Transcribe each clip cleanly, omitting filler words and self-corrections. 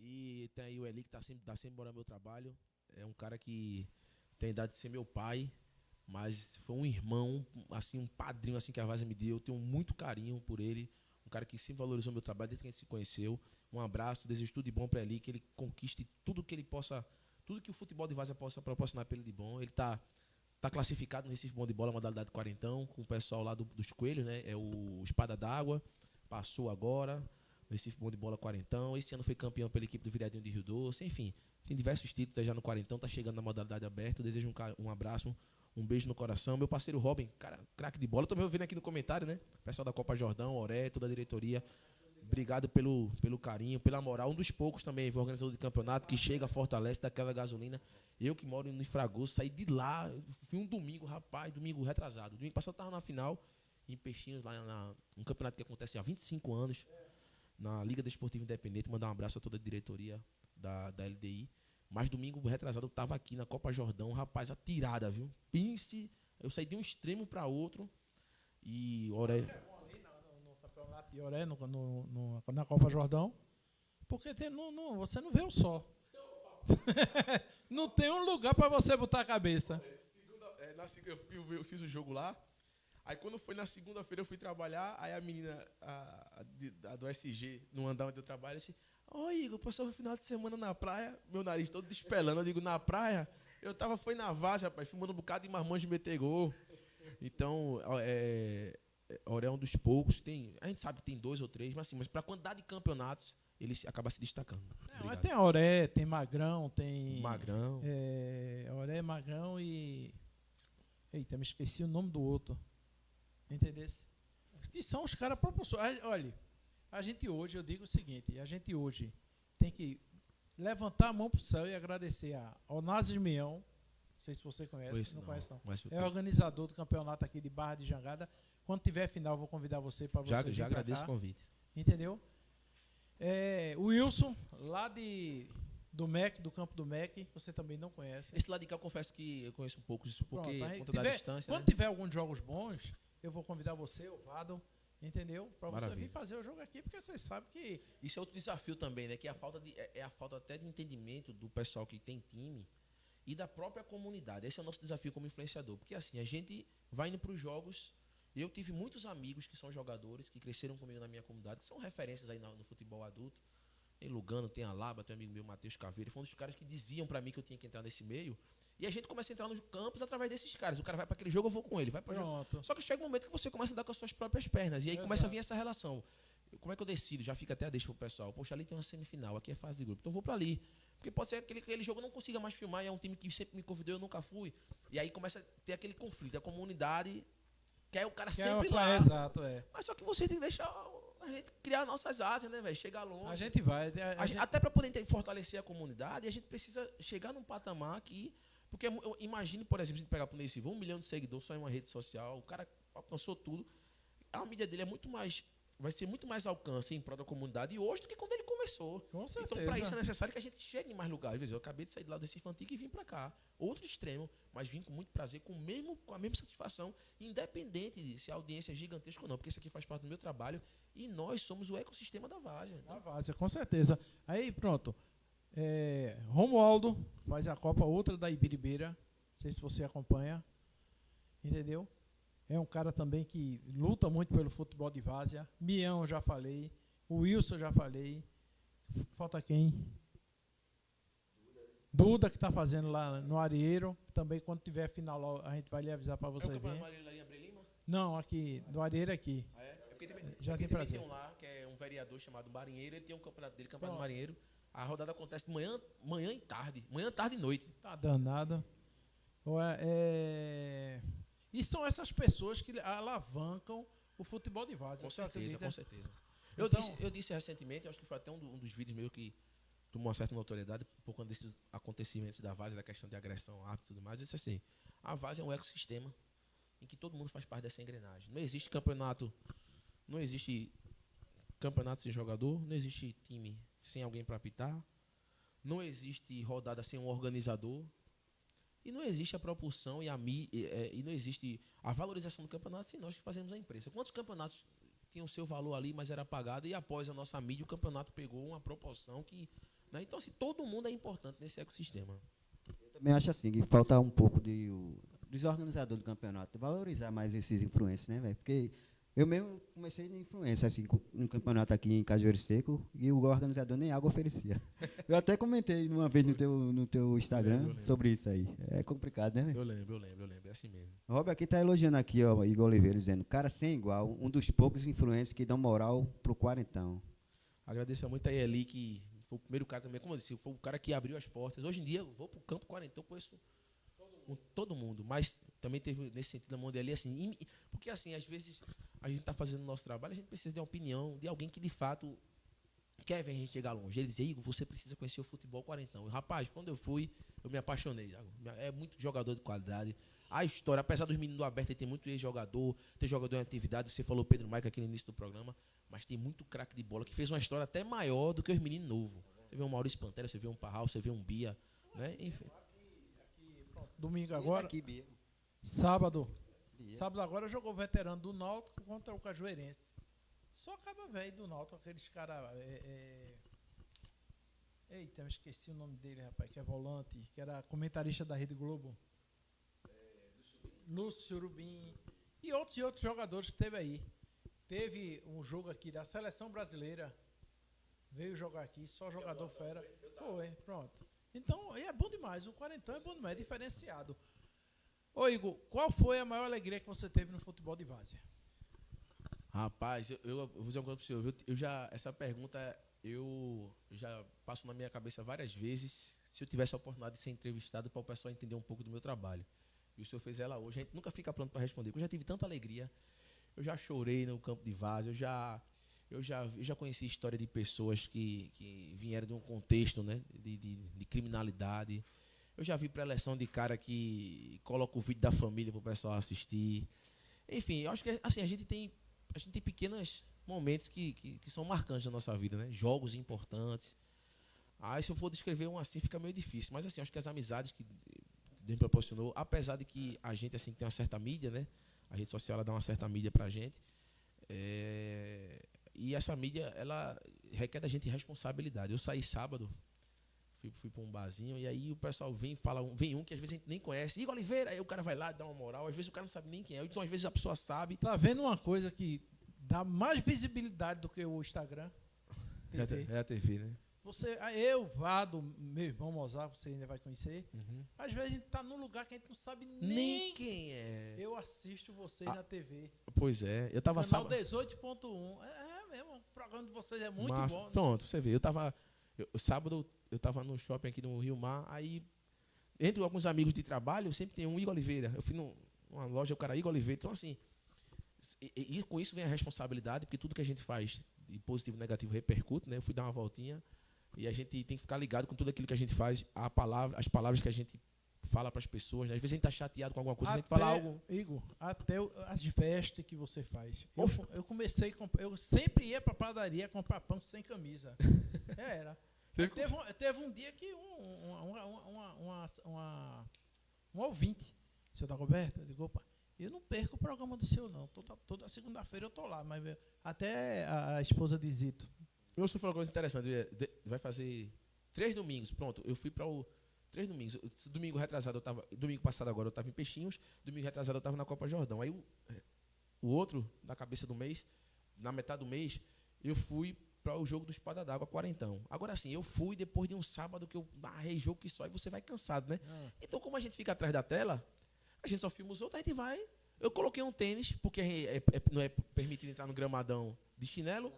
E tem aí o Eli, que tá sempre morando no meu trabalho. É um cara que tem a idade de ser meu pai, mas foi um irmão, assim, um padrinho assim que a Várzea me deu. Eu tenho muito carinho por ele. Um cara que sempre valorizou meu trabalho desde que a gente se conheceu. Um abraço, desejo tudo de bom para ele, que ele conquiste tudo que ele possa, tudo que o futebol de Várzea possa proporcionar para ele de bom. Ele tá classificado no Recife Bom de Bola, modalidade quarentão, com o pessoal lá dos Coelhos, né? É o Espada d'Água, passou agora, no Recife Bom de Bola quarentão. Esse ano foi campeão pela equipe do Viradinho de Rio Doce, enfim. Tem diversos títulos já no quarentão, tá chegando na modalidade aberta. Eu desejo um abraço, um beijo no coração. Meu parceiro Robin, cara, craque de bola. Tô me ouvindo aqui no comentário, né? Pessoal da Copa Jordão, Oré, toda a diretoria. Obrigado pelo carinho, pela moral. Um dos poucos também, organizador de campeonato, que chega, fortalece, daquela gasolina. Eu que moro no Fragoso, saí de lá, fui um domingo, rapaz, domingo retrasado. Domingo passado eu tava na final, em Peixinhos, lá um campeonato que acontece há 25 anos, na Liga Desportiva Independente. Mandar um abraço a toda a diretoria da LDI. Mas domingo retrasado eu tava aqui na Copa Jordão, rapaz, a tirada, viu? Pense, eu saí de um extremo para outro e Oré. No campeonato de Oré, na Copa Jordão, porque você não vê o sol. Não tem um lugar para você botar a cabeça. Eu fiz o jogo lá. Aí quando foi na segunda-feira eu fui trabalhar, aí a menina a do SG, no andar onde eu trabalho, disse: "Ô Igor, passou o final de semana na praia", meu nariz todo despelando. Eu digo: "Na praia?" Foi na Várzea, rapaz, filmando um bocado de marmanjo de meter gol. Então, Oré é um dos poucos. A gente sabe que tem 2 ou 3, mas para a quantidade de campeonatos, ele acaba se destacando. Mas tem Oré, tem Magrão, tem... Magrão. Oré, Magrão e... Eita, me esqueci o nome do outro. Entendeu? Que são os caras proporcionais. Olha, a gente hoje, eu digo o seguinte, a gente hoje tem que levantar a mão para o céu e agradecer a Onásio Mião, não sei se você conhece, não conhece não. É organizador do campeonato aqui de Barra de Jangada. Quando tiver final, vou convidar você para você já agradeço o convite. Entendeu? O Wilson, lá do MEC, do campo do MEC, você também não conhece. Esse lado de cá eu confesso que eu conheço um pouco, porque conta da distância. Quando tiver alguns jogos bons, eu vou convidar você, o Vado, entendeu? Para você vir fazer o jogo aqui, porque você sabe que... Isso é outro desafio também, né? Que é a falta até de entendimento do pessoal que tem time e da própria comunidade. Esse é o nosso desafio como influenciador. Porque assim, a gente vai indo para os jogos. Eu tive muitos amigos que são jogadores, que cresceram comigo na minha comunidade, que são referências aí no futebol adulto. Tem Lugano, tem Alaba, tem um amigo meu, Matheus Caveira. Foi um dos caras que diziam para mim que eu tinha que entrar nesse meio. E a gente começa a entrar nos campos através desses caras. O cara vai para aquele jogo, eu vou com ele. Vai para jogo. Só que chega um momento que você começa a andar com as suas próprias pernas. E aí começa a vir essa relação. Como é que eu decido? Já fica até a deixa pro pessoal. Poxa, ali tem uma semifinal, aqui é fase de grupo. Então eu vou para ali. Porque pode ser que aquele jogo eu não consiga mais filmar. E é um time que sempre me convidou, eu nunca fui. E aí começa a ter aquele conflito. A comunidade quer o cara sempre lá. Exato, Mas só que você tem que deixar a gente criar nossas asas, né, velho? Chegar longe. A gente vai. Até para poder fortalecer a comunidade, a gente precisa chegar num patamar que... Porque imagine, por exemplo, a gente pegar por Nesse 1 milhão de seguidores só em uma rede social, o cara alcançou tudo. A mídia dele vai ser muito mais alcance em prol da comunidade hoje do que quando ele começou. Com certeza. Então, para isso é necessário que a gente chegue em mais lugares. Eu acabei de sair de lá do Recife Antigo e vim para cá. Outro extremo, mas vim com muito prazer, com a mesma satisfação, independente de se a audiência é gigantesca ou não, porque isso aqui faz parte do meu trabalho e nós somos o ecossistema da Várzea. Da Várzea, com certeza. Aí, pronto. Romualdo faz a Copa, outra da Ibiribeira. Não sei se você acompanha. Entendeu? É um cara também que luta muito pelo futebol de Várzea. Mião, já falei. O Wilson, já falei. Falta quem? Duda, que está fazendo lá no Arieiro. Também, quando tiver final, a gente vai lhe avisar para você vir. Lá em Abre Lima? Não, aqui, do Arieiro aqui. Ah, é? Porque já tem também tem um lá, que é um vereador chamado Marinheiro. Ele tem um campeonato dele, Campeonato Marinheiro. A rodada acontece manhã e tarde. Manhã, tarde e noite. Tá danado. E são essas pessoas que alavancam o futebol de Várzea. Com certeza, com certeza. Então, eu disse recentemente, acho que foi até um dos vídeos meus que tomou uma certa notoriedade por conta desses acontecimentos da Várzea, da questão de agressão, árbitro e tudo mais. Eu disse assim, a Várzea é um ecossistema em que todo mundo faz parte dessa engrenagem. Não existe campeonato sem jogador, não existe time sem alguém para apitar, não existe rodada sem um organizador, e não existe a propulsão e não existe a valorização do campeonato sem nós que fazemos a imprensa. Quantos campeonatos tinham seu valor ali, mas era pagado, e após a nossa mídia, o campeonato pegou uma proporção que Né? Então, assim, todo mundo é importante nesse ecossistema. Eu também acho assim, que falta um pouco dos organizadores do campeonato, valorizar mais esses influencers, né, velho? Porque eu mesmo comecei de influência, assim, no campeonato aqui em Cajueiro Seco, e o organizador nem água oferecia. Eu até comentei uma vez no teu Instagram eu lembro. sobre isso aí. É complicado, né, velho? Eu lembro, é assim mesmo. O Rob aqui tá elogiando aqui, ó, Igor Oliveira, dizendo, cara sem igual, um dos poucos influencers que dão moral pro quarentão. Agradeço muito a Eli, que foi o primeiro cara também, como eu disse, foi o cara que abriu as portas. Hoje em dia, eu vou pro campo 40, eu conheço todo mundo, mas também teve nesse sentido a mão dele, assim, porque assim, às vezes a gente está fazendo o nosso trabalho, a gente precisa de uma opinião de alguém que de fato quer ver a gente chegar longe. Ele dizia, Igor, você precisa conhecer o futebol quarentão. Rapaz, quando eu fui, eu me apaixonei. É muito jogador de qualidade. A história, apesar dos meninos do Aberto, tem muito ex-jogador, tem jogador em atividade, você falou Pedro Maica aqui no início do programa, mas tem muito craque de bola que fez uma história até maior do que os meninos novos. Você vê um Maurício Pantera, você vê um Parral, você vê um Bia, né? Enfim. Domingo agora, Aqui, Bia. sábado. Bia. Sábado agora jogou o veterano do Náutico contra o Cajueirense. Só acaba velho do Náutico, aqueles caras. Eita, eu esqueci o nome dele, rapaz, que é volante, que era comentarista da Rede Globo. Lúcio Surubim. E outros jogadores que teve aí. Teve um jogo aqui da seleção brasileira. Veio jogar aqui, só jogador fera. Foi, pronto. Então, é bom demais. O quarentão é bom demais, é diferenciado. Ô Igor, qual foi a maior alegria que você teve no futebol de várzea? Rapaz, eu vou dizer uma coisa para o senhor. Essa pergunta eu já passo na minha cabeça várias vezes. Se eu tivesse a oportunidade de ser entrevistado para o pessoal entender um pouco do meu trabalho. E o senhor fez ela hoje. A gente nunca fica pronto para responder. Porque eu já tive tanta alegria. Eu já chorei no campo de várzea. Eu já conheci história de pessoas que vieram de um contexto, né, de criminalidade. Eu já vi preleção de cara que coloca o vídeo da família para o pessoal assistir. Enfim, eu acho que assim, a gente tem pequenos momentos que são marcantes na nossa vida, né? Jogos importantes. Se eu for descrever um assim, fica meio difícil. Mas assim, acho que as amizades que Deus me proporcionou, apesar de que a gente assim tem uma certa mídia, né? A rede social ela dá uma certa mídia pra gente. E essa mídia, ela requer da gente responsabilidade. Eu saí sábado, fui para um barzinho, e aí o pessoal vem que às vezes a gente nem conhece. Igor Oliveira, aí o cara vai lá, dá uma moral. Às vezes o cara não sabe nem quem é. Então às vezes a pessoa sabe. Tá vendo uma coisa que dá mais visibilidade do que o Instagram? É a TV, né? Eu, Vado, meu irmão Mozart, você ainda vai conhecer. Uhum. Às vezes a gente tá num lugar que a gente não sabe Nem quem é. Eu assisto vocês na TV. Pois é, eu tava Canal sábado. 18.1. É mesmo, o programa de vocês é muito Massa. bom. Pronto, você vê. Sábado eu tava no shopping aqui no Rio Mar, aí entre alguns amigos de trabalho, sempre tem um Igor Oliveira. Eu fui numa loja, o cara Igor Oliveira. Então assim, e com isso vem a responsabilidade, porque tudo que a gente faz de positivo e negativo repercute, né? Eu fui dar uma voltinha e a gente tem que ficar ligado com tudo aquilo que a gente faz, as palavras que a gente fala para as pessoas, né? Às vezes a gente está chateado com alguma coisa, a gente fala algo. Igor, até as vestes que você faz. Eu sempre ia para padaria comprar pão sem camisa. Era. Teve um dia que um ouvinte, seu Dagoberto, eu digo, opa, eu não perco o programa do senhor, não. Toda segunda-feira eu tô lá, mas até a esposa de Zito. Eu só falei uma coisa interessante, vai fazer 3 domingos, pronto, eu fui para 3 domingos, domingo passado agora eu estava em Peixinhos, domingo retrasado eu estava na Copa Jordão, aí o outro, na cabeça do mês, na metade do mês, eu fui para o jogo do Espada d'Água, quarentão. Agora sim, eu fui depois de um sábado que eu narrei jogo que só, e você vai cansado, né? Então como a gente fica atrás da tela, a gente só filma os outros, a gente vai, eu coloquei um tênis, porque não é permitido entrar no gramadão de chinelo,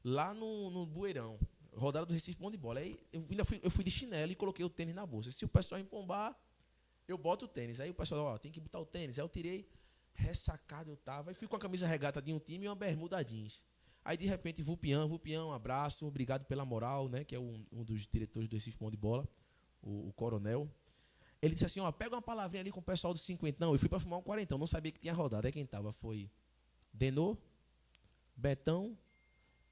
lá no Bueirão, rodada do Recife, bom de bola. Aí eu fui de chinelo e coloquei o tênis na bolsa. Se o pessoal empombar, eu boto o tênis. Aí o pessoal, tem que botar o tênis. Aí eu tirei, ressacado eu tava, e fui com a camisa regata de um time e uma bermuda jeans. Aí de repente, Vupian, um abraço, obrigado pela moral, né, que é um dos diretores do Recife, bom de bola, o coronel. Ele disse assim, pega uma palavrinha ali com o pessoal dos 50. Não, eu fui para fumar um quarentão, não sabia que tinha rodada. Aí quem tava foi Denô, Betão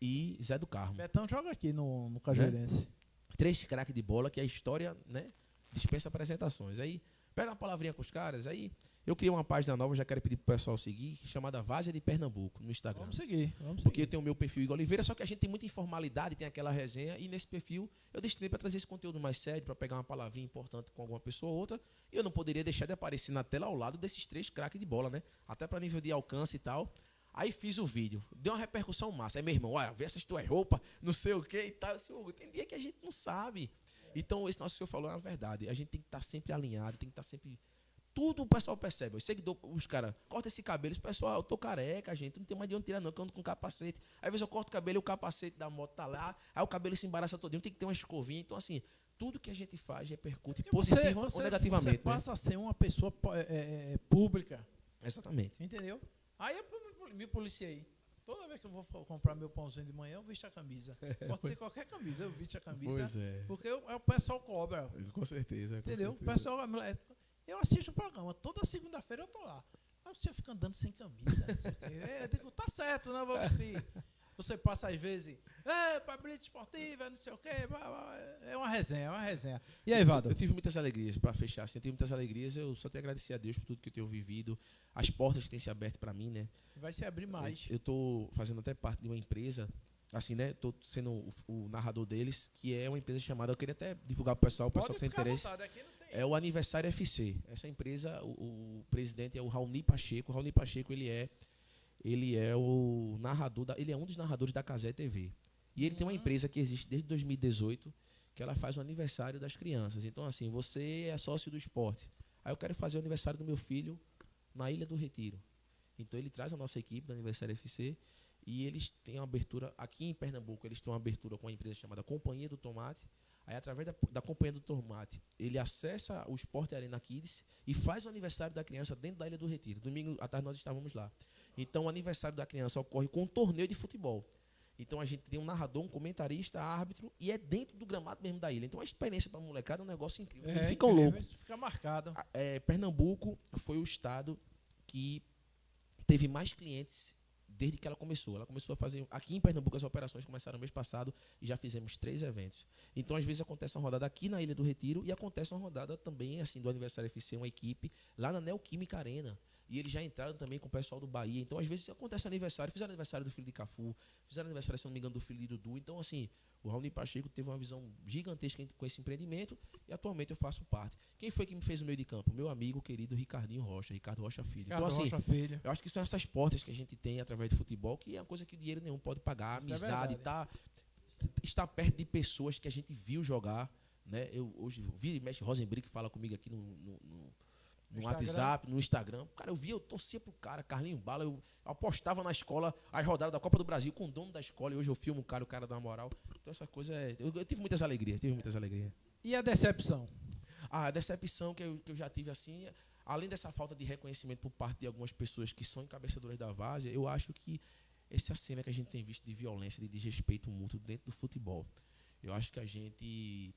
e Zé do Carmo. Betão joga aqui no Cajueirense. 3 craques de bola que a história, né, dispensa apresentações. Aí pega uma palavrinha com os caras, aí Eu criei uma página nova, já quero pedir pro pessoal seguir, chamada Várzea de Pernambuco, no Instagram. Vamos seguir. Porque tem o meu perfil Igor Oliveira, só que a gente tem muita informalidade, tem aquela resenha, e nesse perfil eu destinei para trazer esse conteúdo mais sério, para pegar uma palavrinha importante com alguma pessoa ou outra, e eu não poderia deixar de aparecer na tela ao lado desses 3 craques de bola, né? Até para nível de alcance e tal. Aí fiz o vídeo, deu uma repercussão massa. Aí meu irmão, olha, vê essas tuas roupas, não sei o que e tal. Tem dia que a gente não sabe. Então, esse nosso senhor falou é uma verdade. A gente tem que estar sempre alinhado, tem que estar sempre... Tudo o pessoal percebe. Os seguidores, os caras, corta esse cabelo. Esse pessoal, eu tô careca, gente. Não tem mais de onde tirar, não. Que eu ando com capacete. Aí, às vezes, eu corto o cabelo e o capacete da moto tá lá. Aí o cabelo se embaraça todinho. Tem que ter uma escovinha. Então, assim, tudo que a gente faz repercute positivo ou negativamente. Você passa a ser uma pessoa pública. Exatamente. Entendeu? Aí eu me policiei. Toda vez que eu vou comprar meu pãozinho de manhã, eu visto a camisa. Pode ser qualquer camisa, eu visto a camisa. Pois é. Porque o pessoal cobra. Com certeza. Entendeu? O pessoal... Eu assisto o programa, toda segunda-feira eu tô lá. Mas você fica andando sem camisa. Eu digo, tá certo, né? Você passa às vezes, para blitz esportiva, não sei o quê. É uma resenha, E aí, Vado? Eu tive muitas alegrias, para fechar assim, eu tive muitas alegrias. Eu só tenho a agradecer a Deus por tudo que eu tenho vivido. As portas que têm se aberto para mim, né? Vai se abrir mais. Eu tô fazendo até parte de uma empresa, assim, né? Tô sendo o narrador deles, que é uma empresa chamada, eu queria até divulgar pro pessoal, o pessoal que tem interesse. É o Aniversário FC. Essa empresa, o presidente é o Raoni Pacheco. O Raoni Pacheco, ele é o narrador, ele é um dos narradores da Cazé TV. E ele tem uma empresa que existe desde 2018, que ela faz o aniversário das crianças. Então, assim, você é sócio do esporte. Aí eu quero fazer o aniversário do meu filho na Ilha do Retiro. Então, ele traz a nossa equipe do Aniversário FC e eles têm uma abertura, aqui em Pernambuco, eles têm uma abertura com uma empresa chamada Companhia do Tomate. Aí, através da Companhia do Tomate, ele acessa o Sport Arena Kids e faz o aniversário da criança dentro da Ilha do Retiro. Domingo à tarde nós estávamos lá. Então, o aniversário da criança ocorre com um torneio de futebol. Então, a gente tem um narrador, um comentarista, árbitro, e é dentro do gramado mesmo da ilha. Então, a experiência para a molecada é um negócio incrível. Eles ficam loucos. Fica marcado. Pernambuco foi o estado que teve mais clientes desde que ela começou. Ela começou a fazer... Aqui em Pernambuco, as operações começaram no mês passado e já fizemos 3 eventos. Então, às vezes, acontece uma rodada aqui na Ilha do Retiro e acontece uma rodada também, assim, do Aniversário FC, uma equipe, lá na Neoquímica Arena. E eles já entraram também com o pessoal do Bahia. Então, às vezes, acontece aniversário. Fizeram aniversário do filho de Cafu, fizeram aniversário, se não me engano, do filho de Dudu. Então, assim, o Raoni Pacheco teve uma visão gigantesca com esse empreendimento e atualmente eu faço parte. Quem foi que me fez o meio de campo? Meu amigo querido Ricardinho Rocha, Ricardo Rocha Filho. Então, assim, eu acho que são essas portas que a gente tem através do futebol, que é uma coisa que dinheiro nenhum pode pagar. Isso amizade, estar perto de pessoas que a gente viu jogar, né? Eu hoje vi e mexe Rosenbrick fala comigo aqui no WhatsApp, no Instagram. Cara, eu torcia pro cara, Carlinho Bala, eu apostava na escola, as rodadas da Copa do Brasil com o dono da escola, e hoje eu filmo o cara dá uma moral. Então essa coisa eu tive muitas alegrias, E a decepção? A decepção que eu já tive, assim, além dessa falta de reconhecimento por parte de algumas pessoas que são encabeçadoras da várzea, eu acho que essa cena que a gente tem visto de violência, de desrespeito mútuo dentro do futebol. Eu acho que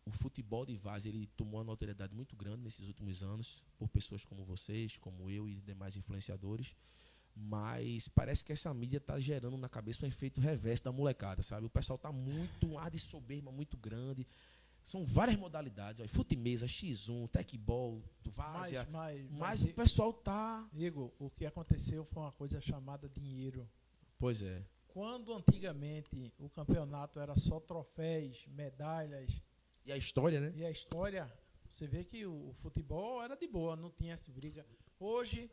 o futebol de várzea, ele tomou uma notoriedade muito grande nesses últimos anos, por pessoas como vocês, como eu e demais influenciadores, mas parece que essa mídia está gerando na cabeça um efeito reverso da molecada, sabe? O pessoal está muito, um ar de soberba muito grande, são várias modalidades, fute-mesa, X1, tecbol, várzea, mas o pessoal está... Igor, o que aconteceu foi uma coisa chamada dinheiro. Pois é. Quando antigamente o campeonato era só troféus, medalhas... E a história, né? E a história, você vê que o futebol era de boa, não tinha essa briga. Hoje,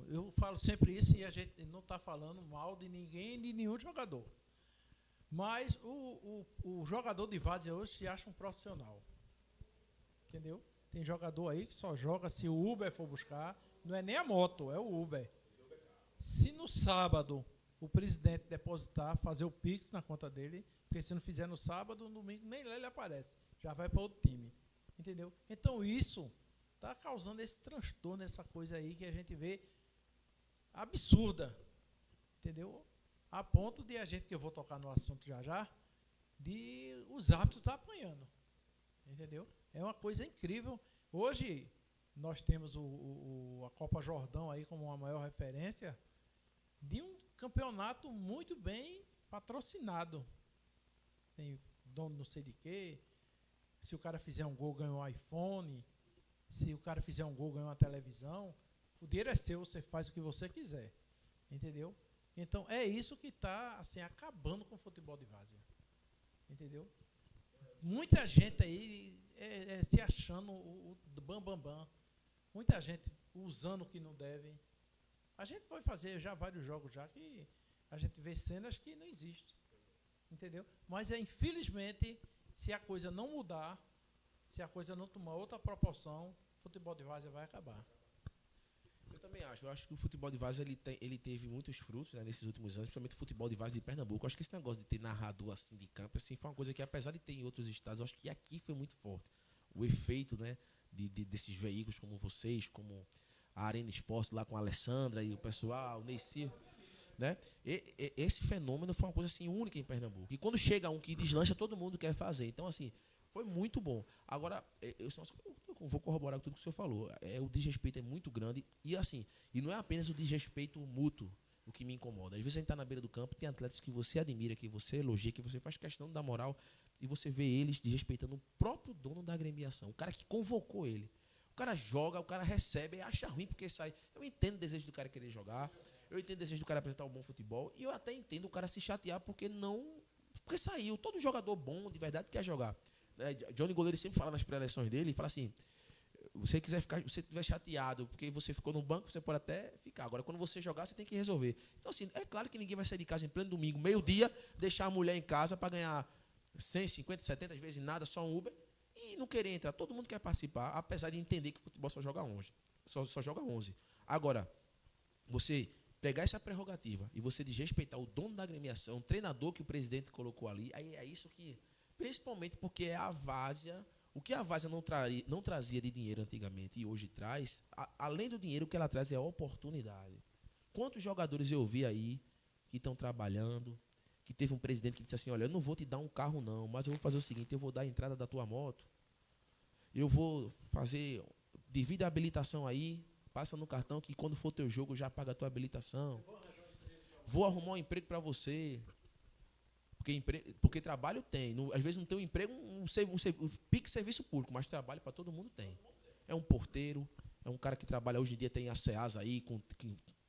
eu falo sempre isso e a gente não está falando mal de ninguém, de nenhum jogador. Mas o jogador de várzea hoje se acha um profissional. Entendeu? Tem jogador aí que só joga se o Uber for buscar, não é nem a moto, é o Uber. Se no sábado o presidente depositar, fazer o Pix na conta dele, porque se não fizer no sábado, no domingo, nem lá ele aparece. Já vai para outro time. Entendeu? Então isso está causando esse transtorno, essa coisa aí que a gente vê absurda. Entendeu? A ponto de a gente, que eu vou tocar no assunto já, de os árbitros estar apanhando. Entendeu? É uma coisa incrível. Hoje nós temos a Copa Jordão aí como uma maior referência de um campeonato muito bem patrocinado. Tem dono não sei de quê. Se o cara fizer um gol, ganha um iPhone. se o cara fizer um gol, ganha uma televisão, o dinheiro é seu, você faz o que você quiser. Entendeu? Então, é isso que está assim, acabando com o futebol de várzea. Entendeu? Muita gente aí se achando o bam. Muita gente usando o que não deve. A gente foi fazer já vários jogos já que a gente vê cenas que não existem. Entendeu? Mas, infelizmente, se a coisa não mudar, se a coisa não tomar outra proporção, o futebol de várzea vai acabar. Eu também acho. Eu acho que o futebol de várzea ele teve muitos frutos, né, nesses últimos anos, principalmente o futebol de várzea de Pernambuco. Eu acho que esse negócio de ter narrador assim de campo assim, foi uma coisa que, apesar de ter em outros estados, eu acho que aqui foi muito forte. O efeito, né, desses veículos como vocês, como a Arena Esporte lá com a Alessandra e o pessoal, o Neyci, né? Esse fenômeno foi uma coisa assim única em Pernambuco. E quando chega um que deslancha, todo mundo quer fazer. Então, assim, foi muito bom. Agora, eu vou corroborar com tudo que o senhor falou. O desrespeito é muito grande. E assim, e não é apenas o desrespeito mútuo o que me incomoda. Às vezes a gente está na beira do campo, tem atletas que você admira, que você elogia, que você faz questão da moral, e você vê eles desrespeitando o próprio dono da agremiação, o cara que convocou ele. O cara joga, o cara recebe, acha ruim porque sai. Eu entendo o desejo do cara querer jogar, eu entendo o desejo do cara apresentar um bom futebol, e eu até entendo o cara se chatear porque saiu. Todo jogador bom, de verdade, quer jogar. Johnny Goleiro sempre fala nas pré-eleições dele, ele fala assim, você estiver chateado porque você ficou no banco, você pode até ficar. Agora, quando você jogar, você tem que resolver. Então, assim, é claro que ninguém vai sair de casa em pleno domingo, meio-dia, deixar a mulher em casa para ganhar 100, 50, 70 vezes nada, só um Uber, e não querer entrar. Todo mundo quer participar, apesar de entender que o futebol só joga 11. Só joga 11. Agora, você pegar essa prerrogativa e você desrespeitar o dono da agremiação, o treinador que o presidente colocou ali, aí é isso que, principalmente porque é a várzea, o que a várzea não trazia de dinheiro antigamente e hoje traz, além do dinheiro, o que ela traz é a oportunidade. Quantos jogadores eu vi aí que estão trabalhando, que teve um presidente que disse assim, olha, eu não vou te dar um carro não, mas eu vou fazer o seguinte, eu vou dar a entrada da tua moto, eu vou fazer, divide a habilitação aí, passa no cartão que quando for teu jogo já paga a tua habilitação. Vou arrumar um emprego para você. Porque trabalho tem. Às vezes não tem um emprego, um pique serviço público, mas trabalho para todo mundo tem. É um porteiro, é um cara que trabalha hoje em dia, tem a Ceasa aí,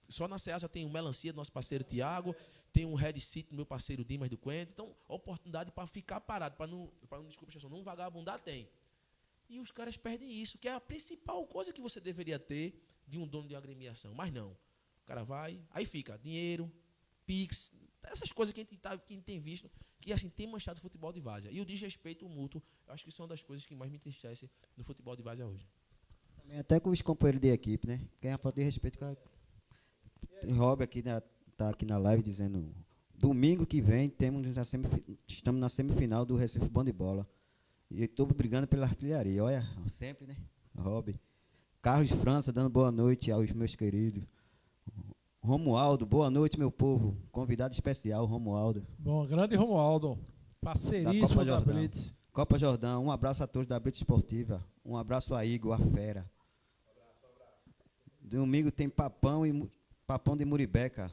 só na Ceasa tem o Melancia do nosso parceiro Tiago, tem um Red City do meu parceiro Dimas do Coentro. Então, oportunidade para ficar parado, para não vagabundar tem. E os caras perdem isso, que é a principal coisa que você deveria ter de um dono de agremiação. Mas não. O cara vai, aí fica dinheiro, Pix, essas coisas que a gente tem visto, que assim, tem manchado o futebol de várzea. E o desrespeito mútuo, eu acho que são uma das coisas que mais me entristece no futebol de várzea hoje. Até com os companheiros de equipe, né? Porque é uma falta de respeito. Tem Rob aqui, né, tá aqui na live dizendo, domingo que vem estamos na semifinal do Recife Bom de Bola. E estou brigando pela artilharia. Olha, sempre, né? Rob. Carlos França dando boa noite aos meus queridos. Romualdo, boa noite, meu povo. Convidado especial, Romualdo. Bom, grande Romualdo. Parceiríssimo da Blitz. Copa Jordão, um abraço a todos da Blitz Esportiva. Um abraço a Igor, a fera. Um abraço. Domingo tem papão de Muribeca,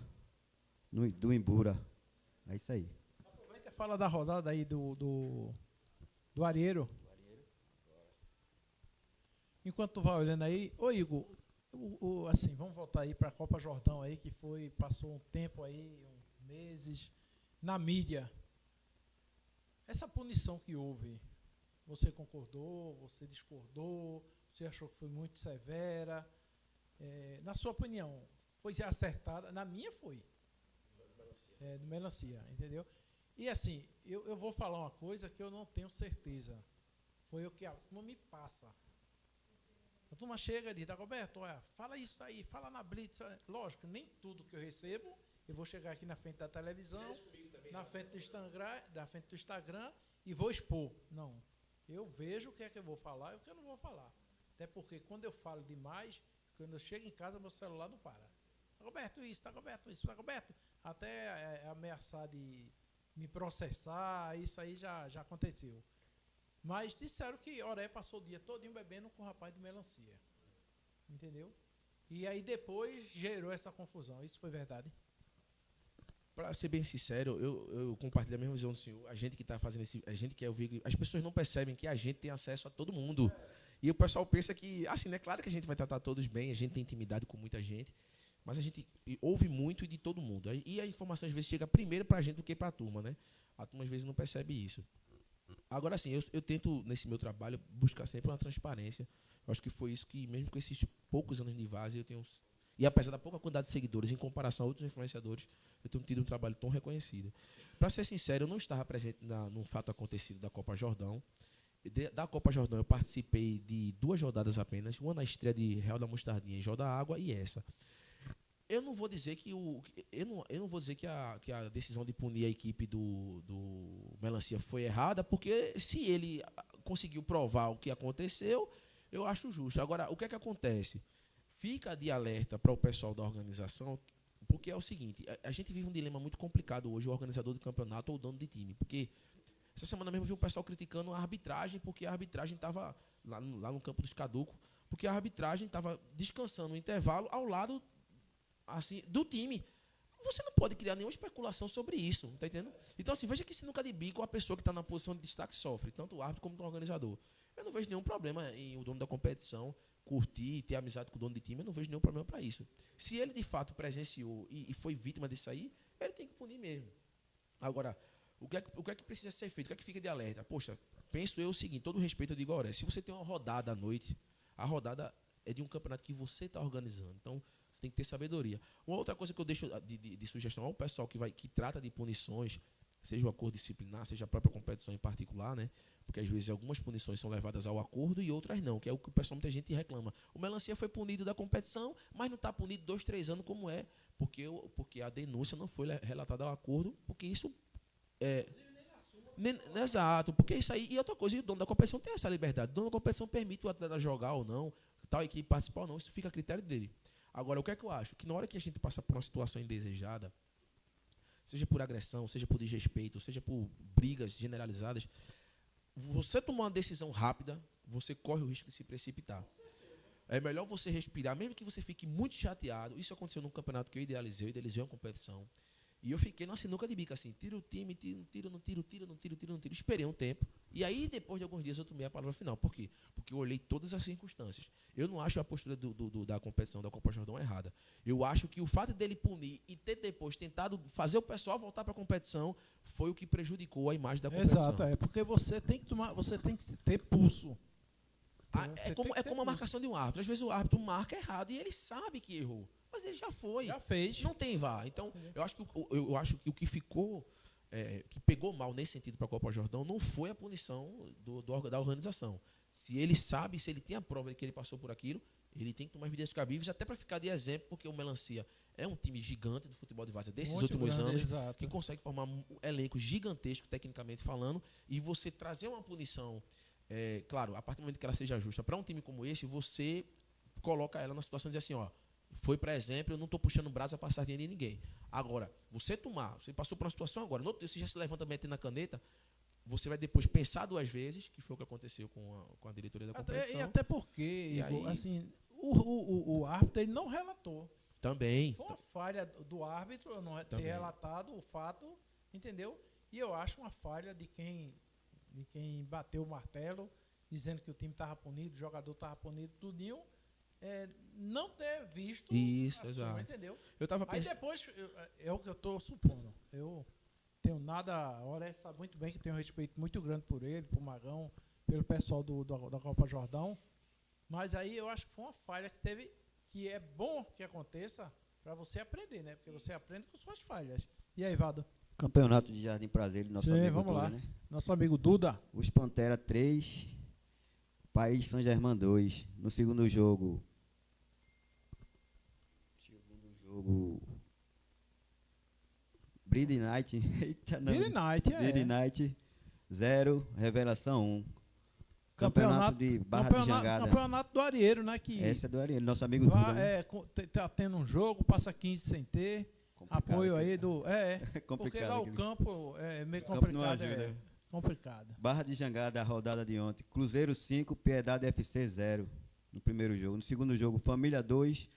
do Imbura. É isso aí. Aproveita e fala da rodada aí do Arieiro. Enquanto tu vai olhando aí, ô Igor, assim, vamos voltar aí para a Copa Jordão aí, que passou um tempo aí, meses, na mídia. Essa punição que houve, você concordou, você discordou, você achou que foi muito severa? Na sua opinião, foi acertada? Na minha foi. Do Melancia, entendeu? E assim, eu vou falar uma coisa que eu não tenho certeza. Foi o que a turma me passa. A turma chega e diz, Roberto, olha, fala isso aí, fala na Blitz. Lógico, nem tudo que eu recebo, eu vou chegar aqui na frente da televisão, na frente do Instagram e vou expor. Não. Eu vejo o que é que eu vou falar e o que eu não vou falar. Até porque quando eu falo demais, quando eu chego em casa, meu celular não para. Roberto, isso, Roberto. Até ameaçar de me processar, isso aí já aconteceu. Mas disseram que Oré passou o dia todinho bebendo com o rapaz de Melancia. Entendeu? E aí depois gerou essa confusão. Isso foi verdade? Para ser bem sincero, eu compartilho a mesma visão do senhor. A gente que está fazendo a gente quer ouvir, as pessoas não percebem que a gente tem acesso a todo mundo. E o pessoal pensa que, assim, né? Claro que a gente vai tratar todos bem, a gente tem intimidade com muita gente, mas a gente ouve muito de todo mundo. E a informação, às vezes, chega primeiro para a gente do que para a turma, né? A turma, às vezes, não percebe isso. Agora, assim, eu tento, nesse meu trabalho, buscar sempre uma transparência. Eu acho que foi isso que, mesmo com esses poucos anos de Várzea, eu tenho... E apesar da pouca quantidade de seguidores, em comparação a outros influenciadores, eu tenho tido um trabalho tão reconhecido. Para ser sincero, eu não estava presente no fato acontecido da Copa Jordão. Da Copa Jordão, eu participei de 2 rodadas apenas, uma na estreia de Real da Mostardinha e Jó da Água, e essa. Eu não vou dizer que a decisão de punir a equipe do Melancia foi errada, porque se ele conseguiu provar o que aconteceu, eu acho justo. Agora, o que é que acontece? Fica de alerta para o pessoal da organização, porque é o seguinte, a gente vive um dilema muito complicado hoje, o organizador do campeonato ou o dono de time, porque essa semana mesmo eu vi um pessoal criticando a arbitragem, porque a arbitragem estava lá no campo dos Caducos, porque a arbitragem estava descansando no intervalo ao lado assim, do time. Você não pode criar nenhuma especulação sobre isso, tá entendendo? Então, assim, veja que sinuca de bico a pessoa que está na posição de destaque sofre, tanto o árbitro como o organizador. Eu não vejo nenhum problema em o dono da competição curtir, ter amizade com o dono de time, eu não vejo nenhum problema para isso. Se ele, de fato, presenciou e foi vítima disso aí, ele tem que punir mesmo. Agora, o que é que precisa ser feito? O que é que fica de alerta? Poxa, penso eu o seguinte, todo respeito eu digo, olha, se você tem uma rodada à noite, a rodada é de um campeonato que você está organizando. Então, você tem que ter sabedoria. Uma outra coisa que eu deixo de sugestão ao pessoal que trata de punições, seja o acordo disciplinar, seja a própria competição em particular, né? Porque às vezes algumas punições são levadas ao acordo e outras não, que é o que o pessoal, muita gente reclama. O Melancia foi punido da competição, mas não está punido 2, 3 anos como é, porque a denúncia não foi relatada ao acordo, porque isso exato, porque isso aí, e outra coisa, e o dono da competição tem essa liberdade. O dono da competição permite o atleta jogar ou não, tal equipe participar ou não, isso fica a critério dele. Agora, o que é que eu acho? Que na hora que a gente passa por uma situação indesejada, seja por agressão, seja por desrespeito, seja por brigas generalizadas, você tomar uma decisão rápida, você corre o risco de se precipitar. É melhor você respirar, mesmo que você fique muito chateado. Isso aconteceu num campeonato que eu idealizei uma competição. E eu fiquei numa sinuca de bico, assim, tiro o time, tiro, não tiro. Esperei um tempo. E aí, depois de alguns dias, eu tomei a palavra final. Por quê? Porque eu olhei todas as circunstâncias. Eu não acho a postura da competição da Copa Jordão errada. Eu acho que o fato dele punir e ter depois tentado fazer o pessoal voltar para a competição foi o que prejudicou a imagem da competição. Exato, porque você tem que ter pulso. É como a marcação de um árbitro. Às vezes o árbitro marca errado e ele sabe que errou. Mas ele já foi. Já fez. Não tem VAR. Então, eu acho que o que ficou, que pegou mal nesse sentido para a Copa Jordão, não foi a punição da organização. Se ele sabe, se ele tem a prova de que ele passou por aquilo, ele tem que tomar as medidas cabíveis, até para ficar de exemplo, porque o Melancia é um time gigante do futebol de Várzea desses Muito últimos grande, anos, exato. que consegue formar um elenco gigantesco, tecnicamente falando, e você trazer uma punição, claro, a partir do momento que ela seja justa, para um time como esse, você coloca ela na situação de dizer assim, ó, foi para exemplo, eu não estou puxando brasa para sardinha de ninguém. Agora, você passou por uma situação agora, no outro dia você já se levanta metendo na caneta, você vai depois pensar 2 vezes, que foi o que aconteceu com a diretoria da competição. E até porque, Igor, aí, assim, o árbitro ele não relatou. Também. Foi uma falha do árbitro eu não ter relatado o fato, entendeu? E eu acho uma falha de quem bateu o martelo, dizendo que o time estava punido, o jogador estava punido, tudinho. Não ter visto isso, a exato. sua, entendeu? Eu tava Aí depois, é o que eu estou supondo. Eu tenho nada, a Oré sabe muito bem que tenho um respeito muito grande por ele, por Magão, pelo pessoal da Copa Jordão. Mas aí eu acho que foi uma falha que teve, que é bom que aconteça para você aprender, né? Porque você aprende com suas falhas. E aí, Vado? Campeonato de Jardim Prazer, nosso amigo vamos Duda, lá. né? Nosso amigo Duda. Os Pantera 3, Paris Saint-Germain 2. No segundo jogo, Bride Night. Eita, não. Bride Night 0, Revelação 1. Campeonato de Barra de Jangada. Campeonato do Arieiro, né? Que Esse é do Arieiro, nosso amigo Duda, né? Tá tendo um jogo, passa 15 sem ter. Complicado apoio aqui, aí do. complicado Porque lá o aquele. campo é meio Campo não complicado. ajuda. Complicado. Barra de Jangada, a rodada de ontem. Cruzeiro 5, Piedade FC 0. No primeiro jogo. No segundo jogo, Família 2,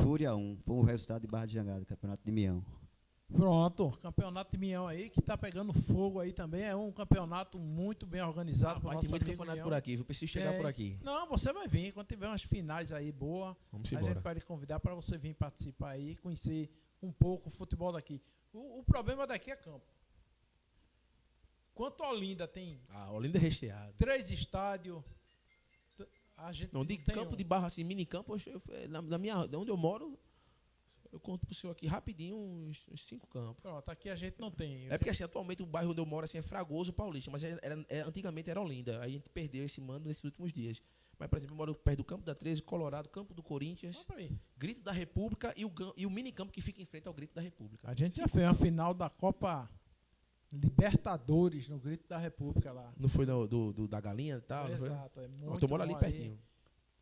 Fúria 1. Foi o resultado de Barra de Jangada, Campeonato de Mião. Pronto, campeonato de Mião aí, que tá pegando fogo aí também. É um campeonato muito bem organizado. Rapaz, tem muito campeonato por aqui, eu preciso chegar por aqui. Não, você vai vir. Quando tiver umas finais aí boas, Vamos a embora. gente vai lhe convidar para você vir participar aí, conhecer um pouco o futebol daqui. O problema daqui é campo. Quanto Olinda tem Olinda é recheado. 3 estádios, a gente Não, de tem campo um. de barra, assim, mini campo, de onde eu moro, eu conto pro senhor aqui rapidinho uns 5 campos. Pronto, aqui a gente não tem. É porque assim, atualmente o bairro onde eu moro assim, é Fragoso Paulista, mas antigamente era Olinda. Aí a gente perdeu esse mando nesses últimos dias. Mas, por exemplo, eu moro perto do Campo da 13, Colorado, Campo do Corinthians, Vamos pra aí. Grito da República e o minicampo que fica em frente ao Grito da República. A gente já fez uma final da Copa Libertadores no Grito da República lá. Não foi da Galinha e tal? Não foi? Exato, é Eu muito moro ali bom pertinho.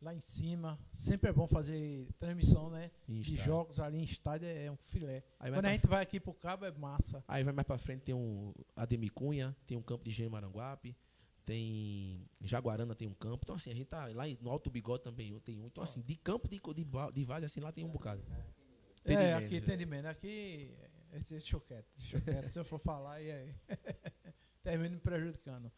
Lá em cima. Sempre é bom fazer transmissão, né? Em De estádio. jogos ali em estádio é um filé. Aí Quando a gente vai aqui pro Cabo é massa. Aí vai mais pra frente, tem um Ademir Cunha, tem um campo de Engenho Maranguape, tem Jaguarana, tem um campo. Então, assim, a gente tá lá no Alto Bigode também tem um. Então, assim, de campo de várzea, assim, lá tem um bocado. Tem de menos, Aqui né? tem de menos. Aqui, deixa eu quieto. Se eu for falar, e aí? Termino me prejudicando.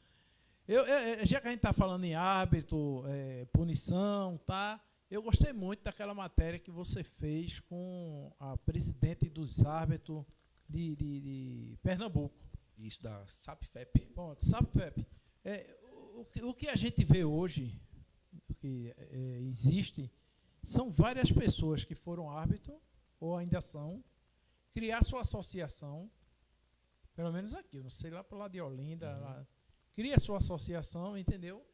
Já que a gente tá falando em árbitro, punição, tá? Eu gostei muito daquela matéria que você fez com a presidente dos árbitros de Pernambuco. Isso da SAPFEP. Pronto, SAPFEP. O que a gente vê hoje, o que existe, são várias pessoas que foram árbitro, ou ainda são, criar sua associação, pelo menos aqui, eu não sei lá para lá de Olinda, lá, cria sua associação, entendeu?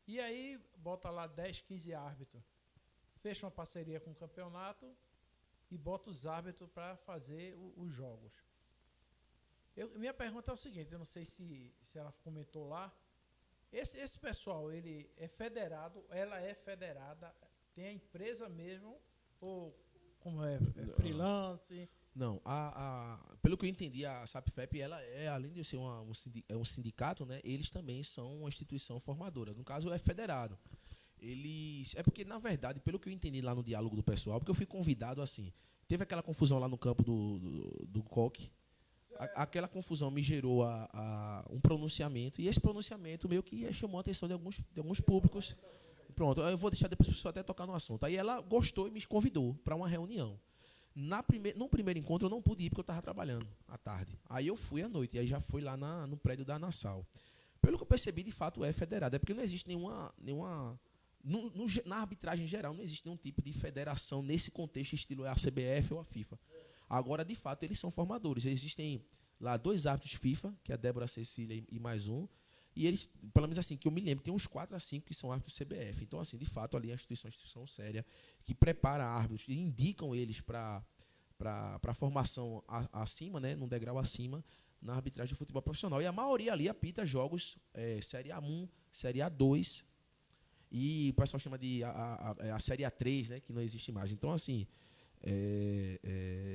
E aí bota lá 10, 15 árbitros. Fecha uma parceria com o campeonato e bota os árbitros para fazer os jogos. Minha pergunta é o seguinte, eu não sei se ela comentou lá, esse pessoal, ele é federado, ela é federada, tem a empresa mesmo, ou como é freelance? Não, pelo que eu entendi, a SAPFEP, ela além de ser um sindicato, né, eles também são uma instituição formadora. No caso, é federado. É porque, na verdade, pelo que eu entendi lá no diálogo do pessoal, porque eu fui convidado assim, teve aquela confusão lá no campo do COC, aquela confusão me gerou um pronunciamento, e esse pronunciamento meio que chamou a atenção de alguns públicos. Pronto, eu vou deixar depois a pessoa até tocar no assunto. Aí ela gostou e me convidou para uma reunião. No primeiro encontro eu não pude ir porque eu estava trabalhando à tarde. Aí eu fui à noite, e aí já fui lá no prédio da Nassau. Pelo que eu percebi, de fato é federado. É porque não existe na arbitragem geral, não existe nenhum tipo de federação nesse contexto, estilo a CBF ou a FIFA. Agora, de fato, eles são formadores. Existem lá 2 árbitros FIFA, que é a Débora Cecília e mais um. E eles, pelo menos assim, que eu me lembro, tem uns 4 a 5 que são árbitros CBF. Então, assim, de fato, ali é uma instituição séria que prepara árbitros e indicam eles para a formação acima, né, num degrau acima, na arbitragem de futebol profissional. E a maioria ali apita jogos Série A1, Série A2, e o pessoal chama de a Série A3, né, que não existe mais. Então, assim,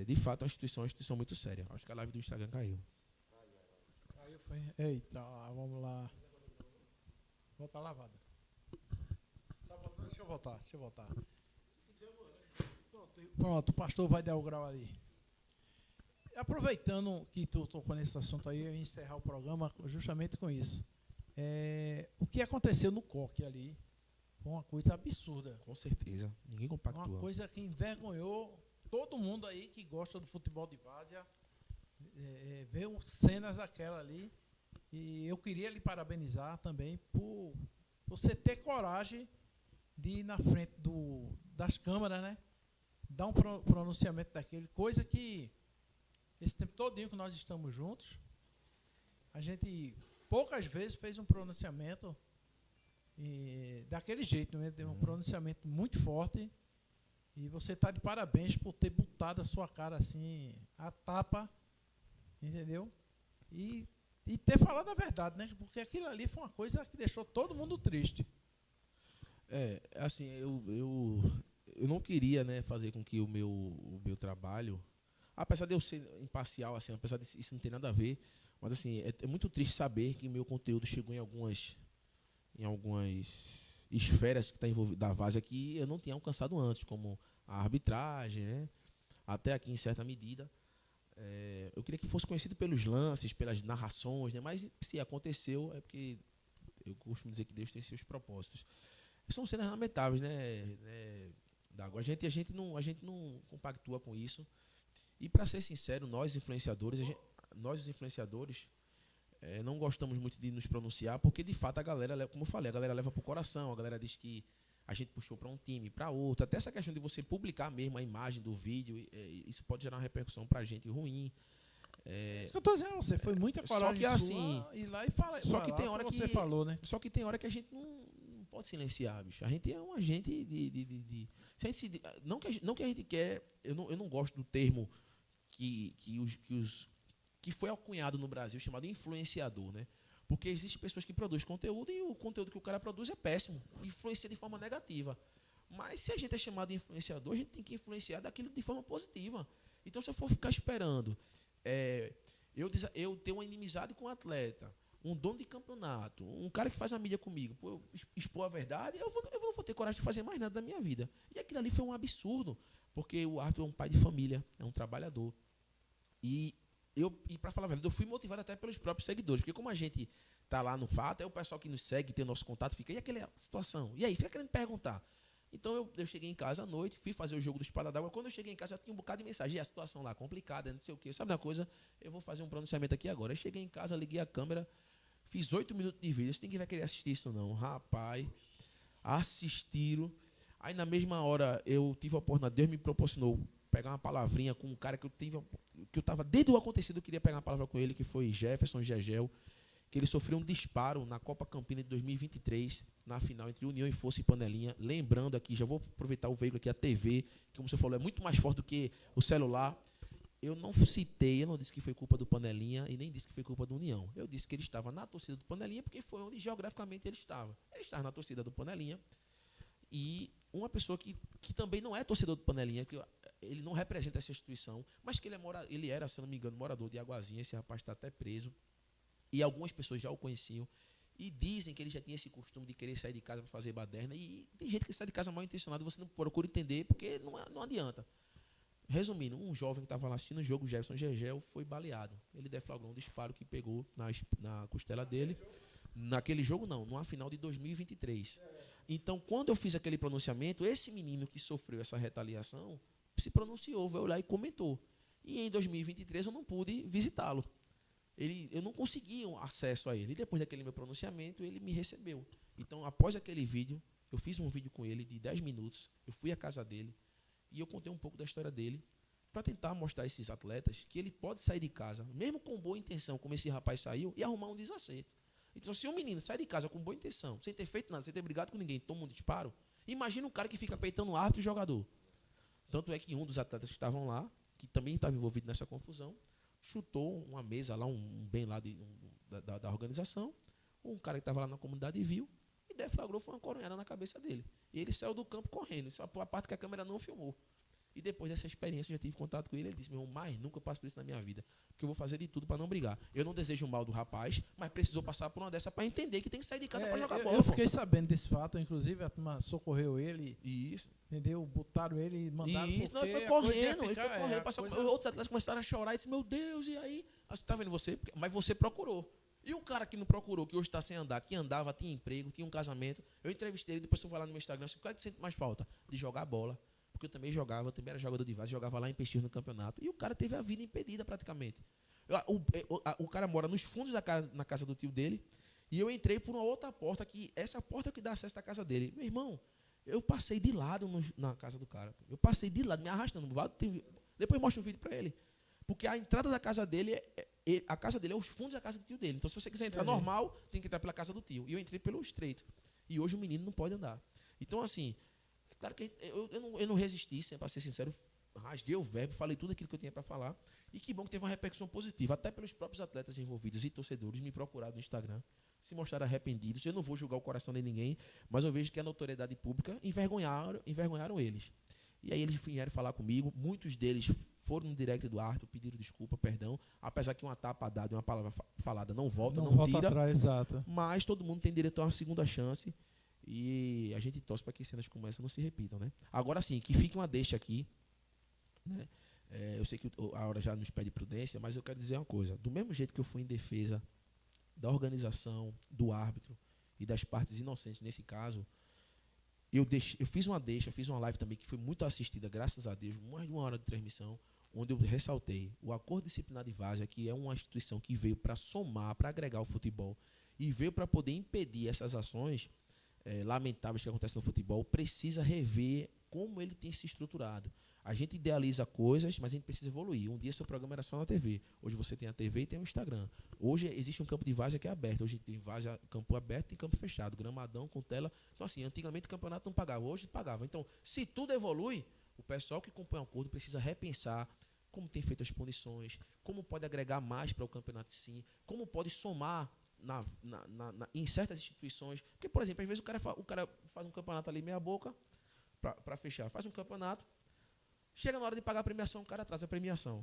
de fato, é uma instituição muito séria. Acho que a live do Instagram caiu. Aí foi. Eita, vamos lá. Volta lavada. Deixa eu voltar. Pronto, o pastor vai dar o grau ali. Aproveitando que tu tocou nesse assunto aí, eu ia encerrar o programa justamente com isso. O que aconteceu no COC ali foi uma coisa absurda. Com certeza. Ninguém compactua. Uma coisa que envergonhou todo mundo aí que gosta do futebol de várzea. Ver cenas daquela ali. E eu queria lhe parabenizar também por você ter coragem de ir na frente das câmaras, né? Dar um pronunciamento daquele. Coisa que esse tempo todinho que nós estamos juntos, a gente poucas vezes fez um pronunciamento daquele jeito, né? Um pronunciamento muito forte. E você está de parabéns por ter botado a sua cara assim, a tapa, entendeu? E ter falado a verdade, né? Porque aquilo ali foi uma coisa que deixou todo mundo triste. Assim, eu não queria, né, fazer com que o meu trabalho, apesar de eu ser imparcial, assim, apesar disso não ter nada a ver, mas assim, é muito triste saber que meu conteúdo chegou em algumas esferas que está envolvido da várzea que eu não tinha alcançado antes, como a arbitragem, né? Até aqui em certa medida. eu queria que fosse conhecido pelos lances, pelas narrações, né? Mas se aconteceu, é porque eu costumo dizer que Deus tem seus propósitos. São cenas lamentáveis, né, Dago? A gente não compactua com isso. E, para ser sincero, nós influenciadores, não gostamos muito de nos pronunciar, porque de fato a galera, como eu falei, a galera leva pro coração, a galera diz que a gente puxou para um time, para outro. Até essa questão de você publicar mesmo a imagem do vídeo, isso pode gerar uma repercussão para a gente ruim. Isso que eu tô dizendo, você foi muita coragem só que, sua ir lá e falar. Só que tem hora que você falou, né? Só que tem hora que a gente não pode silenciar, bicho. A gente é um agente de se a gente, não que a gente quer, eu não gosto do termo que foi alcunhado no Brasil, chamado influenciador, né? Porque existem pessoas que produzem conteúdo e o conteúdo que o cara produz é péssimo, influencia de forma negativa. Mas se a gente é chamado de influenciador, a gente tem que influenciar daquilo de forma positiva. Então, se eu for ficar esperando eu ter uma inimizade com um atleta, um dono de campeonato, um cara que faz a mídia comigo, eu expor a verdade, eu não vou ter coragem de fazer mais nada da minha vida. E aquilo ali foi um absurdo, porque o Arthur é um pai de família, é um trabalhador. E para falar a verdade, eu fui motivado até pelos próprios seguidores, porque como a gente tá lá no fato, é o pessoal que nos segue, tem o nosso contato, fica, e aquela situação? E aí, fica querendo perguntar. Então eu cheguei em casa à noite, fui fazer o jogo do Espada d'Água. Quando eu cheguei em casa, já tinha um bocado de mensagem. E a situação lá complicada, não sei o quê. Sabe uma coisa? Eu vou fazer um pronunciamento aqui agora. Eu cheguei em casa, liguei a câmera, fiz 8 minutos de vídeo. Ninguém vai querer assistir isso, não. Rapaz, assistiram. Aí na mesma hora eu tive a oportunidade, Deus me proporcionou pegar uma palavrinha com um cara que eu estava desde o acontecido, eu queria pegar uma palavra com ele, que foi Jefferson Gegel, que ele sofreu um disparo na Copa Campina de 2023, na final entre União e Força e Panelinha. Lembrando aqui, já vou aproveitar o veículo aqui, a TV, que como você falou, é muito mais forte do que o celular. Eu não citei, eu não disse que foi culpa do Panelinha e nem disse que foi culpa do União. Eu disse que ele estava na torcida do Panelinha porque foi onde geograficamente ele estava. Ele estava na torcida do Panelinha e uma pessoa que também não é torcedor do Panelinha, que ele não representa essa instituição, mas que ele era, se não me engano, morador de Aguazinha. Esse rapaz está até preso. E algumas pessoas já o conheciam e dizem que ele já tinha esse costume de querer sair de casa para fazer baderna. E tem gente que sai de casa mal intencionado, você não procura entender, porque não adianta. Resumindo, um jovem que estava lá assistindo o jogo, Jefferson Gegel, foi baleado. Ele deflagrou um disparo que pegou na costela dele. Naquele jogo, não, numa final de 2023. Então, quando eu fiz aquele pronunciamento, esse menino que sofreu essa retaliação se pronunciou, veio lá e comentou. E em 2023 eu não pude visitá-lo. Eu não consegui um acesso a ele. E depois daquele meu pronunciamento, ele me recebeu. Então, após aquele vídeo, eu fiz um vídeo com ele de 10 minutos. Eu fui à casa dele e eu contei um pouco da história dele para tentar mostrar a esses atletas que ele pode sair de casa, mesmo com boa intenção, como esse rapaz saiu, e arrumar um desacerto. Então, se um menino sai de casa com boa intenção, sem ter feito nada, sem ter brigado com ninguém, toma um disparo, imagina um cara que fica peitando o árbitro e jogador. Tanto é que um dos atletas que estavam lá, que também estava envolvido nessa confusão, chutou uma mesa lá, um bem lá da organização. Um cara que estava lá na comunidade viu e deflagrou, foi uma coronhada na cabeça dele. E ele saiu do campo correndo. Isso foi a parte que a câmera não filmou. E depois dessa experiência, eu já tive contato com ele. Ele disse: meu irmão, mais nunca eu passo por isso na minha vida. Porque eu vou fazer de tudo para não brigar. Eu não desejo o mal do rapaz, mas precisou passar por uma dessa para entender que tem que sair de casa para jogar bola. Eu fiquei sabendo desse fato, inclusive a turma socorreu ele. Isso. Entendeu? Botaram ele e mandaram. Isso, não, ele foi correndo. Outros atletas começaram a chorar e disse: meu Deus, e aí? Você está vendo você? Mas você procurou. E o cara que não procurou, que hoje está sem andar, que andava, tinha emprego, tinha um casamento. Eu entrevistei ele, depois eu vou lá no meu Instagram. O que sente mais falta? De jogar bola. Porque eu também jogava, eu também era jogador de várzea, jogava lá em Peixinhos no campeonato. E o cara teve a vida impedida praticamente. O cara mora nos fundos na casa do tio dele. E eu entrei por uma outra porta, que essa porta que dá acesso à casa dele. Meu irmão, eu passei de lado na casa do cara. Eu passei de lado, me arrastando. Depois mostro um vídeo para ele. Porque a entrada da casa dele, a casa dele é os fundos da casa do tio dele. Então, se você quiser entrar normal, tem que entrar pela casa do tio. E eu entrei pelo estreito. E hoje o menino não pode andar. Então, assim, claro que eu não resisti, para ser sincero, rasguei o verbo, falei tudo aquilo que eu tinha para falar. E que bom que teve uma repercussão positiva. Até pelos próprios atletas envolvidos e torcedores me procuraram no Instagram, se mostraram arrependidos. Eu não vou julgar o coração de ninguém, mas eu vejo que a notoriedade pública envergonharam eles. E aí eles vieram falar comigo, muitos deles foram no direct do Arthur, pediram desculpa, perdão, apesar que uma tapa dada e uma palavra falada não volta tira, atrás, exato. Mas todo mundo tem direito a uma segunda chance e a gente torce para que cenas como essa não se repitam, né? Agora sim, que fique uma deixa aqui, né? Eu sei que a hora já nos pede prudência, mas eu quero dizer uma coisa. Do mesmo jeito que eu fui em defesa da organização, do árbitro e das partes inocentes nesse caso, eu fiz uma live também que foi muito assistida, graças a Deus, mais de 1 hora de transmissão, onde eu ressaltei o Acordo Disciplinar de Várzea, que é uma instituição que veio para somar, para agregar o futebol e veio para poder impedir essas ações lamentáveis que acontecem no futebol, precisa rever como ele tem se estruturado. A gente idealiza coisas, mas a gente precisa evoluir. Um dia seu programa era só na TV. Hoje você tem a TV e tem o Instagram. Hoje existe um campo de várzea que é aberto. Hoje tem várzea, campo aberto e campo fechado. Gramadão com tela. Então, assim, antigamente o campeonato não pagava. Hoje pagava. Então, se tudo evolui, o pessoal que compõe o acordo precisa repensar como tem feito as punições, como pode agregar mais para o campeonato sim, como pode somar em certas instituições. Porque, por exemplo, às vezes o cara faz um campeonato ali meia boca para fechar. Faz um campeonato. Chega na hora de pagar a premiação, o cara traz a premiação.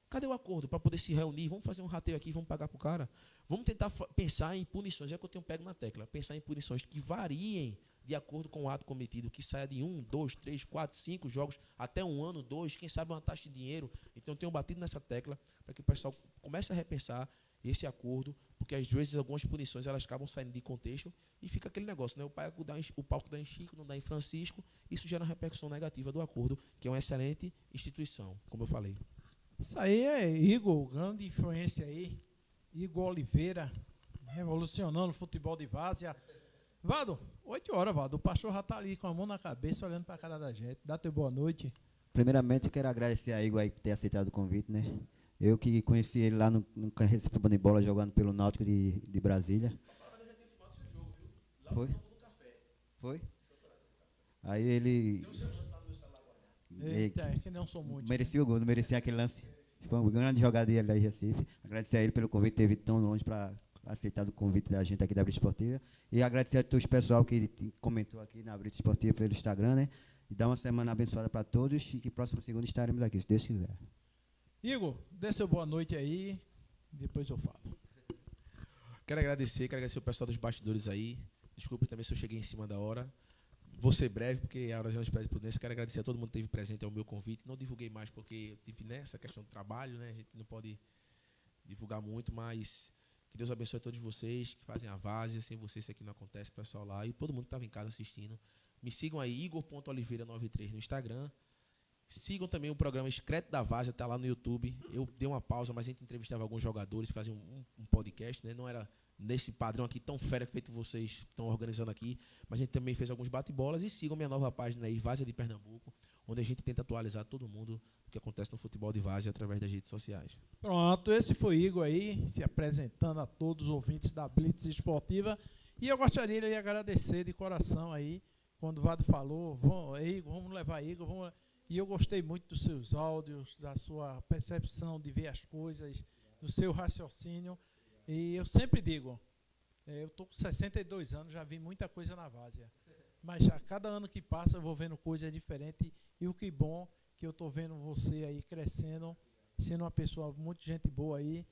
Cadê o acordo para poder se reunir? Vamos fazer um rateio aqui, vamos pagar para o cara. Vamos tentar pensar em punições, é que eu tenho pego na tecla, pensar em punições que variem de acordo com o ato cometido, que saia de 1, 2, 3, 4, 5 jogos, até 1 ano, 2, quem sabe uma taxa de dinheiro. Então eu tenho batido nessa tecla para que o pessoal comece a repensar esse acordo, porque às vezes algumas punições elas acabam saindo de contexto e fica aquele negócio, né? O palco dá em Chico, não dá em Francisco, isso gera uma repercussão negativa do acordo, que é uma excelente instituição, como eu falei. Isso aí é Igor, grande influência aí, Igor Oliveira, revolucionando o futebol de várzea. Vado, 8 horas, Vado, o pastor já está ali com a mão na cabeça, olhando para a cara da gente. Dá teu boa noite. Primeiramente, eu quero agradecer a Igor aí por ter aceitado o convite, né? Eu que conheci ele lá no Recife de Bola, jogando pelo Náutico de Brasília. Foi? Foi? Aí ele... Eita, é que não sou muito. Merecia o gol, não merecia aquele lance. Foi uma grande jogada dele aí em Recife. Agradecer a ele pelo convite, ter vindo tão longe para aceitar o convite da gente aqui da Brita Esportiva. E agradecer a todos o pessoal que comentou aqui na Brita Esportiva pelo Instagram, né? E dar uma semana abençoada para todos e que próxima segunda estaremos aqui, se Deus quiser. Igor, dê seu boa noite aí, depois eu falo. Quero agradecer o pessoal dos bastidores aí. Desculpe também se eu cheguei em cima da hora. Vou ser breve, porque a hora já nos pede prudência. Quero agradecer a todo mundo que esteve presente ao meu convite. Não divulguei mais porque eu tive nessa questão do trabalho, né? A gente não pode divulgar muito, mas que Deus abençoe a todos vocês que fazem a várzea. Sem vocês isso aqui não acontece, pessoal lá. E todo mundo que estava em casa assistindo. Me sigam aí, igor.oliveira93 no Instagram. Sigam também o programa Excreto da Várzea, está lá no YouTube. Eu dei uma pausa, mas a gente entrevistava alguns jogadores, fazia um podcast, né? Não era nesse padrão aqui tão fera feito vocês estão organizando aqui, mas a gente também fez alguns bate-bolas. E sigam minha nova página aí, Várzea de Pernambuco, onde a gente tenta atualizar todo mundo o que acontece no futebol de várzea através das redes sociais. Pronto, esse foi Igor aí, se apresentando a todos os ouvintes da Blitz Esportiva. E eu gostaria de agradecer de coração aí, quando o Vado falou, Igor, vamos levar Igor, vamos... E eu gostei muito dos seus áudios, da sua percepção de ver as coisas, do seu raciocínio. E eu sempre digo, eu estou com 62 anos, já vi muita coisa na várzea. Mas a cada ano que passa eu vou vendo coisas diferentes. E o que bom que eu estou vendo você aí crescendo, sendo uma pessoa muito gente boa aí.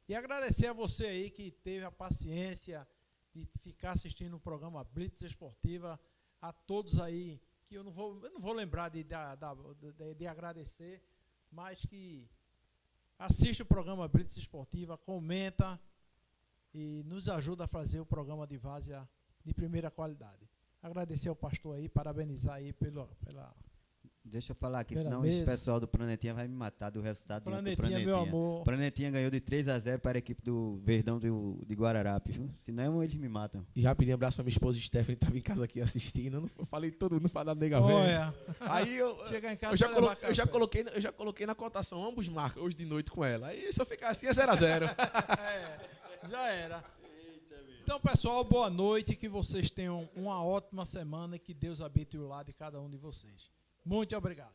E agradecer a você aí que teve a paciência de ficar assistindo o programa Blitz Esportiva. A todos aí, que eu não vou lembrar de agradecer, mas que assiste o programa Blitz Esportiva, comenta e nos ajuda a fazer o programa de várzea de primeira qualidade. Agradecer ao pastor aí, parabenizar aí pela... Deixa eu falar aqui, Pela senão mesa. esse pessoal do Planetinha vai me matar do resultado do Planetinha, meu amor. Planetinha ganhou de 3-0 para a equipe do Verdão de Guararapes, viu? Senão eles me matam. E rapidinho, abraço para minha esposa Stephanie, que estava em casa aqui assistindo. Eu falei todo mundo falar nega velha. Olha, Aí chegar em casa eu já coloquei na cotação, ambos marcam hoje de noite com ela. Aí se eu ficar assim é 0-0. Já era. Então, pessoal, boa noite, que vocês tenham uma ótima semana e que Deus habite o lado de cada um de vocês. Muito obrigado.